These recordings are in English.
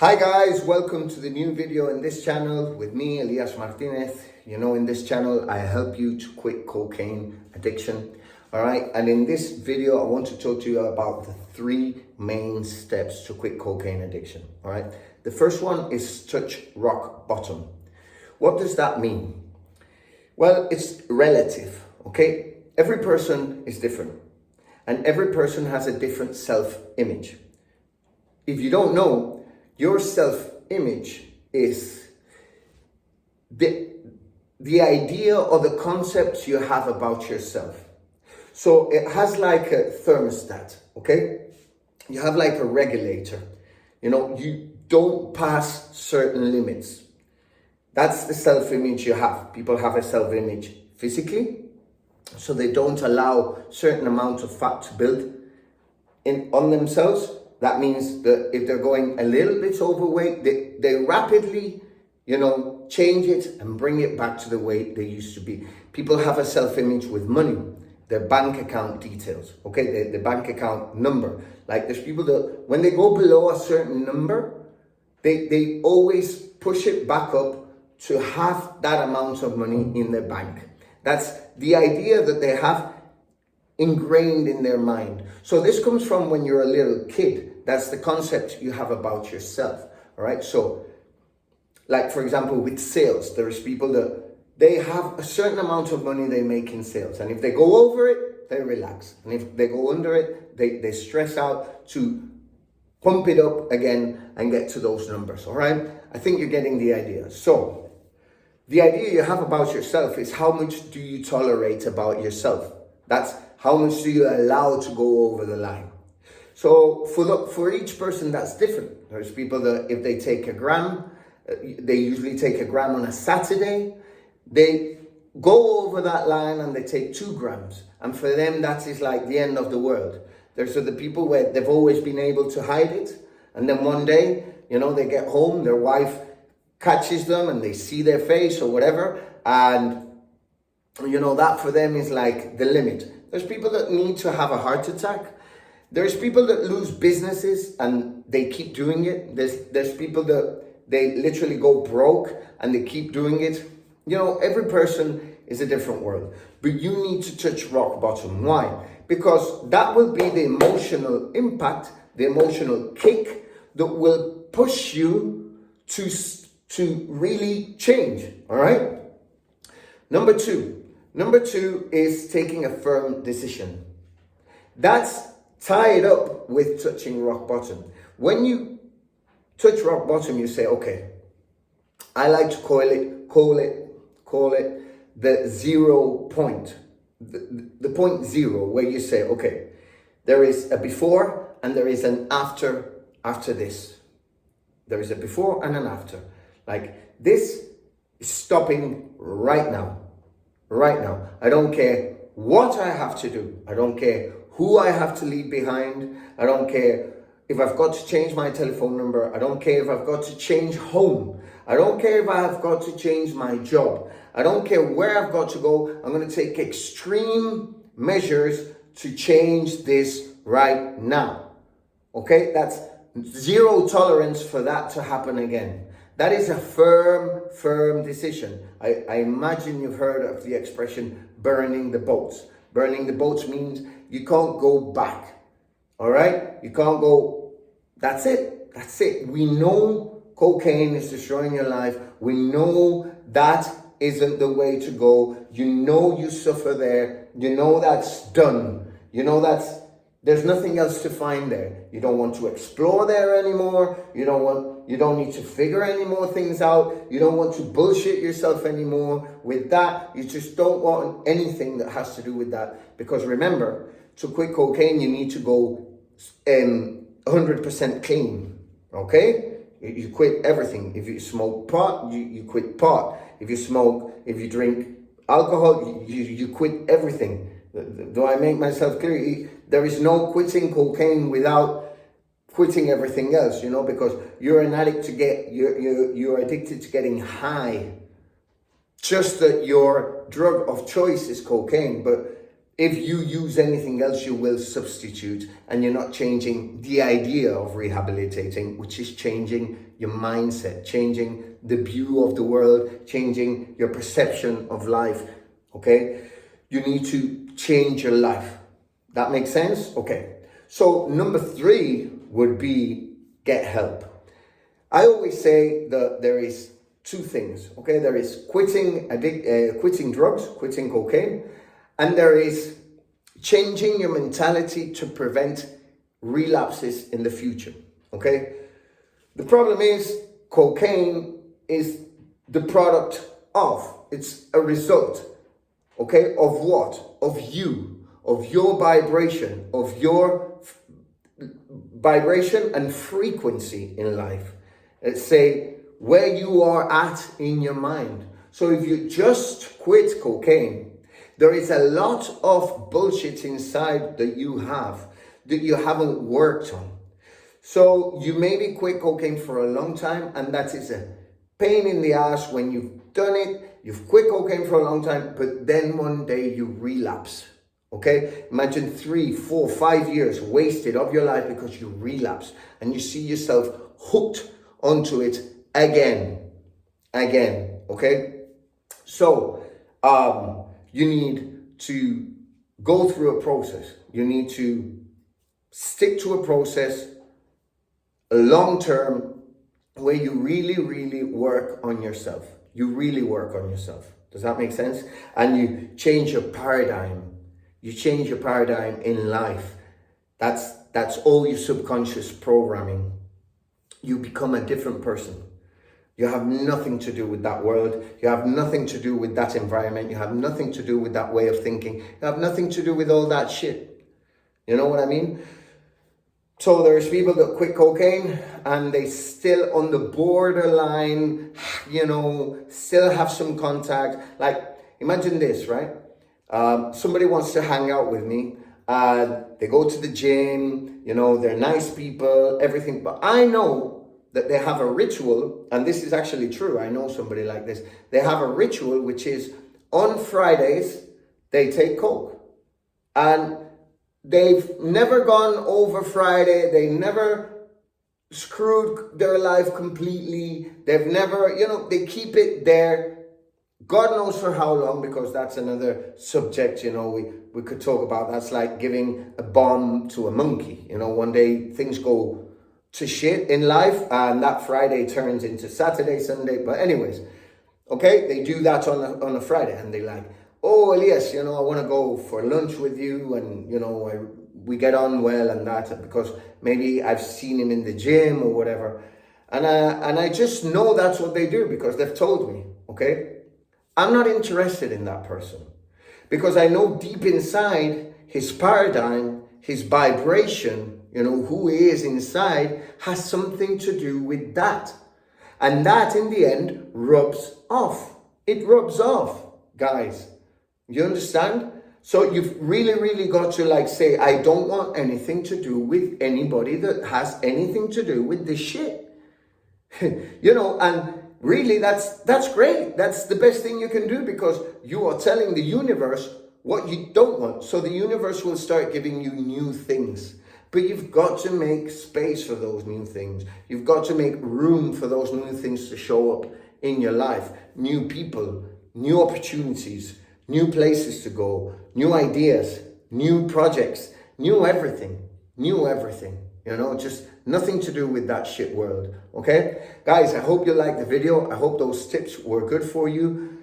Hi guys, welcome to the new video in this channel with me, Elias Martinez. You know, in this channel, I help you to quit cocaine addiction. All right, and in this video, I want to talk to you about the 3 main steps to quit cocaine addiction. All right, the first one is touch rock bottom. What does that mean? Well, it's relative, okay? Every person is different, and every person has a different self-image. If you don't know, your self-image is the idea or the concepts you have about yourself. So it has like a thermostat, okay? You have like a regulator. You know, you don't pass certain limits. That's the self-image you have. People have a self-image physically, so they don't allow certain amount of fat to build on themselves. That means that if they're going a little bit overweight, they rapidly, change it and bring it back to the weight they used to be. People have a self-image with money, their bank account details, okay, the bank account number. Like there's people that when they go below a certain number, they always push it back up to have that amount of money in their bank. That's the idea that they have ingrained in their mind. So this comes from when you're a little kid. That's the concept you have about yourself. All right. So like, for example, with sales, there's people that they have a certain amount of money they make in sales. And if they go over it, they relax. And if they go under it, they stress out to pump it up again and get to those numbers. All right. I think you're getting the idea. So the idea you have about yourself is how much do you tolerate about yourself? That's how much do you allow to go over the line? So for each person, that's different. There's people that if they take a gram, they usually take a gram on a Saturday. They go over that line and they take 2 grams. And for them, that is like the end of the world. There's the people where they've always been able to hide it. And then one day, they get home, their wife catches them and they see their face or whatever. And, that for them is like the limit. There's people that need to have a heart attack. There's people that lose businesses and they keep doing it. There's people that they literally go broke and they keep doing it. Every person is a different world. But you need to touch rock bottom. Why? Because that will be the emotional impact, the emotional kick that will push you to really change. All right? Number two is taking a firm decision. That's tied up with touching rock bottom. When you touch rock bottom, you say, okay, I like to call it the 0 point, the point 0, where you say, okay, there is a before and there is an after this. There is a before and an after. Like this is stopping right now. Right now. I don't care what I have to do. I don't care who I have to leave behind. I don't care if I've got to change my telephone number. I don't care if I've got to change home. I don't care if I've got to change my job. I don't care where I've got to go. I'm going to take extreme measures to change this right now. Okay? That's 0 tolerance for that to happen again. That is a firm decision. I imagine you've heard of the expression burning the boats. Burning the boats means you can't go back. All right? You can't go, that's it. That's it. We know cocaine is destroying your life. We know that isn't the way to go. You know you suffer there. You know that's done. You know there's nothing else to find there. You don't want to explore there anymore. You don't need to figure any more things out. You don't want to bullshit yourself anymore with that. You just don't want anything that has to do with that. Because remember, to quit cocaine, you need to go 100% clean. Okay? You quit everything. If you smoke pot, you quit pot. If you drink alcohol, you quit everything. Do I make myself clear? There is no quitting cocaine without quitting everything else, because you're an addict you're addicted to getting high. Just that your drug of choice is cocaine, but If you use anything else, you will substitute, and you're not changing the idea of rehabilitating, which is changing your mindset, changing the view of the world, changing your perception of life, okay? You need to change your life. That makes sense? Okay. So number 3 would be get help. I always say that there is 2 things, okay? There is quitting drugs, quitting cocaine, and there is changing your mentality to prevent relapses in the future, okay? The problem is cocaine is the product of, it's a result, okay, of what? Of you, of your vibration, of your vibration and frequency in life. Let's say where you are at in your mind. So if you just quit cocaine, there is a lot of bullshit inside that you haven't worked on. So you maybe quit cocaine for a long time, and that is a pain in the ass when you've done it. You've quit cocaine for a long time, but then one day you relapse. Okay? Imagine 3, 4, 5 years wasted of your life because you relapse and you see yourself hooked onto it again. Okay? So, you need to go through a process. You need to stick to a process, a long term, where you really work on yourself. You really work on yourself. Does that make sense? And you change your paradigm. You change your paradigm in life. That's all your subconscious programming. You become a different person. You have nothing to do with that world. You have nothing to do with that environment. You have nothing to do with that way of thinking. You have nothing to do with all that shit. You know what I mean? So there's people that quit cocaine and they still on the borderline, still have some contact. Like, imagine this, right? Somebody wants to hang out with me. They go to the gym, they're nice people, everything. But I know that they have a ritual, and this is actually true. I know somebody like this. They have a ritual, which is on Fridays, they take coke. And they've never gone over Friday. They never screwed their life completely. They've never, they keep it there. God knows for how long, because that's another subject, we could talk about. That's like giving a bomb to a monkey. One day things go to shit in life and that Friday turns into Saturday, Sunday. But anyways, okay, they do that on a Friday and they like, oh, Elias, I want to go for lunch with you, and, we get on well and that, because maybe I've seen him in the gym or whatever. And I just know that's what they do because they've told me, okay? I'm not interested in that person because I know deep inside his paradigm, his vibration, who he is inside has something to do with that. And that in the end rubs off. It rubs off, guys. You understand? So you've really got to say, I don't want anything to do with anybody that has anything to do with this shit. And really that's great. That's the best thing you can do, because you are telling the universe what you don't want. So the universe will start giving you new things. But you've got to make space for those new things. You've got to make room for those new things to show up in your life. New people, new opportunities, new places to go, new ideas, new projects, new everything, just nothing to do with that shit world, okay? Guys, I hope you liked the video. I hope those tips were good for you.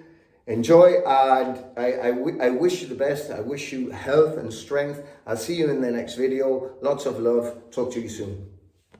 Enjoy, and I wish you the best. I wish you health and strength. I'll see you in the next video. Lots of love. Talk to you soon.